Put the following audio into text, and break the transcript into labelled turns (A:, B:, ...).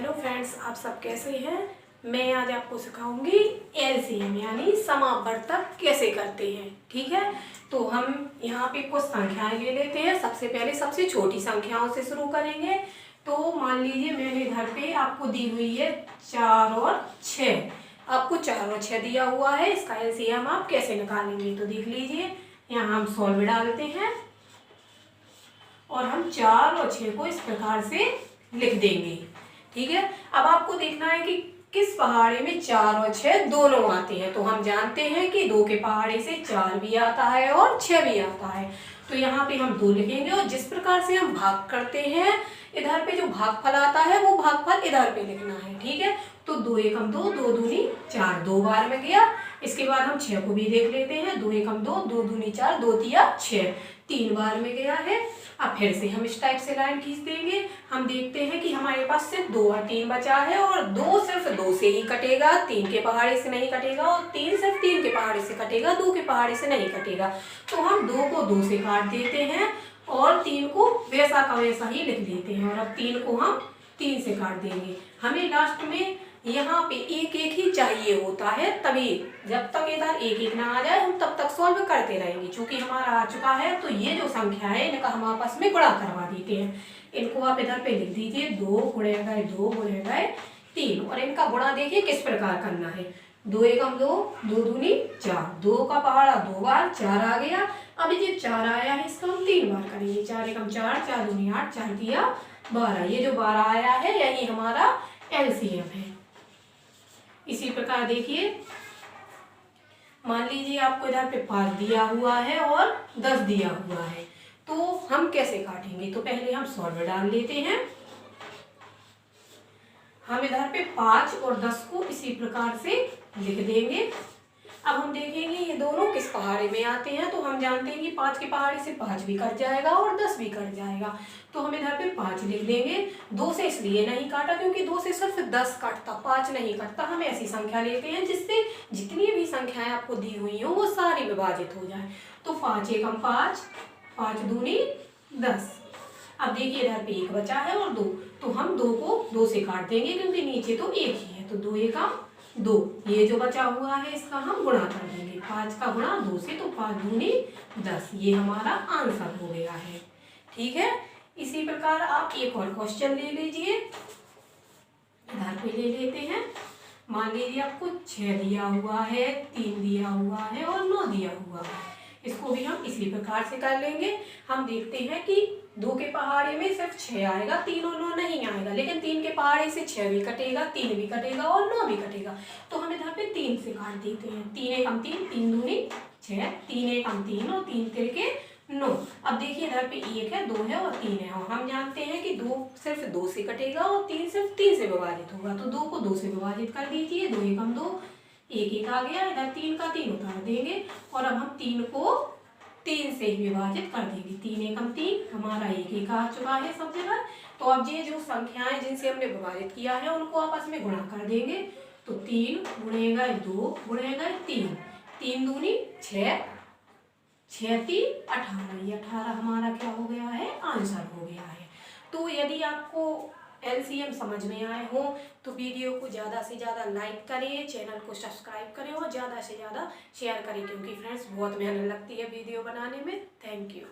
A: Hello friends, आप सब कैसे हैं। मैं आज आपको सिखाऊंगी एलसीएम यानी समावर्तक कैसे करते हैं। ठीक है, तो हम यहाँ पे कुछ संख्याएं ले लेते हैं। सबसे पहले सबसे छोटी संख्याओं से शुरू करेंगे। तो मान लीजिए मैंने इधर पे आपको दी हुई है 4 और 6। आपको 4 और 6 दिया हुआ है, इसका एलसीएम आप कैसे निकालेंगे तो देख लीजिए। यहाँ हम सॉल्व डालते हैं और हम 4 और 6 को इस प्रकार से लिख देंगे। ठीक है, अब आपको देखना है कि किस पहाड़े में 4 और 6 दोनों आते हैं। तो हम जानते हैं कि 2 के पहाड़े से 4 भी आता है और 6 भी आता है। तो यहाँ पे हम 2 लिखेंगे और जिस प्रकार से हम भाग करते हैं, इधर पे जो भागफल आता है वो भागफल इधर पे लिखना है। ठीक है, तो 2 एकम 2, 2 दूनी 4, 2 बार में गया। इसके बाद हम 6 को भी देख लेते हैं। 2 एकम 2, 2 दूनी 4, 2 तिया 6, 3 बार में गया है। अब फिर से हम इस टाइप से लाइन खींच देंगे। हम देखते हैं कि हमारे पास सिर्फ 2 और 3 बचा है और 2 सिर्फ 2 से ही कटेगा, 3 के पहाड़े से नहीं कटेगा, और 3 सिर्फ 3 के पहाड़े से कटेगा, 2 के पहाड़े से नहीं कटेगा। तो हम 2 को 2 से काट देते हैं और 3 को वैसा का वैसा ही लिख देते हैं। और अब 3 को हम 3 से काट देंगे। हमें लास्ट में यहाँ पे एक एक ही चाहिए होता है, तभी जब तक इधर एक एक ना आ जाए हम तब तक सॉल्व करते रहेंगे। चूंकि हमारा आ चुका है तो ये जो संख्या है इनका हम आपस में गुणा करवा देते हैं। इनको आप इधर पे लिख दीजिए, 2 गुणे गए 2 गुणे गए 3। और इनका गुणा देखिए किस प्रकार करना है। 2 एकम 2, 2 दूनी 4, 2 का पहाड़ा 2 बार, 4 आ गया। अब ये 4 आया है, इसका हम 3 बार करेंगे। 4 एकम 4, 4 दूनी 8, 4 तिया 12। ये जो 12 आया है यही हमारा एलसीएम है। इसी प्रकार देखिए, मान लीजिए आपको इधर पे 5 दिया हुआ है और 10 दिया हुआ है, तो हम कैसे काटेंगे। तो पहले हम सॉल्व डाल लेते हैं। हम इधर पे 5 और 10 को इसी प्रकार से लिख देंगे। अब हम देखेंगे ये दोनों किस पहाड़े में आते हैं। तो हम जानते हैं कि 5 के पहाड़े से 5 भी कट जाएगा और 10 भी कट जाएगा। तो हम इधर पे 5 लिख देंगे। 2 से इसलिए नहीं काटा क्योंकि 2 से सिर्फ 10 कटता, 5 नहीं कटता। हम ऐसी संख्या लेते हैं जिससे जितनी भी संख्याएं आपको दी हुई हो वो सारी विभाजित हो जाए। तो 5 एकम 5, 5 दूनी 10। अब देखिए इधर पे 1 बचा है और 2, तो हम 2 को 2 से काट देंगे क्योंकि नीचे तो 1 ही है। तो 2 एकम 2, ये जो बचा हुआ है इसका हम गुणा कर देंगे। 5 का गुणा 2 से, तो 5 दूनी 10। ये हमारा आंसर हो गया है। ठीक है, इसी प्रकार आप एक और क्वेश्चन ले लीजिए। इधर पे ले लेते हैं। मान लीजिए आपको 6 दिया हुआ है, 3 दिया हुआ है और 9 दिया हुआ है। इसको भी हम इसी प्रकार से कर लेंगे। हम देखते हैं कि 2 के पहाड़े में सिर्फ 6 आएगा, 3 और 9 नहीं आएगा। लेकिन 3 के पहाड़े से 6 भी कटेगा, 3 भी कटेगा और 9 भी कटेगा। तो हम इधर पे 3 से काट देते हैं। 3 एकम 3, 3 दूनी 6, 3 एकम 3 और 3 तिरके 9। अब देखिए इधर पे 1 है, 2 है और 3 है। और हम जानते हैं कि 2 सिर्फ 2 से कटेगा और 3 सिर्फ 3 से विभाजित होगा। तो 2 को 2 से विभाजित कर दीजिए। 2 एकम 2, 1 1 आ गया। इधर 3 का 3 उतार देंगे और अब हम 3 को 3 से ही विभाजित कर देंगे। 3 एकम 3, हमारा 1 1 आ चुका है सब जगह। तो अब ये जो संख्याएं जिनसे हमने विभाजित किया है उनको आपस में गुणा कर देंगे। तो 3 गुणे गए 2 गुणे गए 3, 3 दूनी 6, 6 3 18। ये 18 हमारा क्या हो गया है, आंसर हो गया है। तो यदि आपको एलसीएम समझ में आए हो तो वीडियो को ज़्यादा से ज़्यादा लाइक करें, चैनल को सब्सक्राइब करें और ज़्यादा से ज़्यादा शेयर करें, क्योंकि फ्रेंड्स बहुत मेहनत लगती है वीडियो बनाने में। Thank you.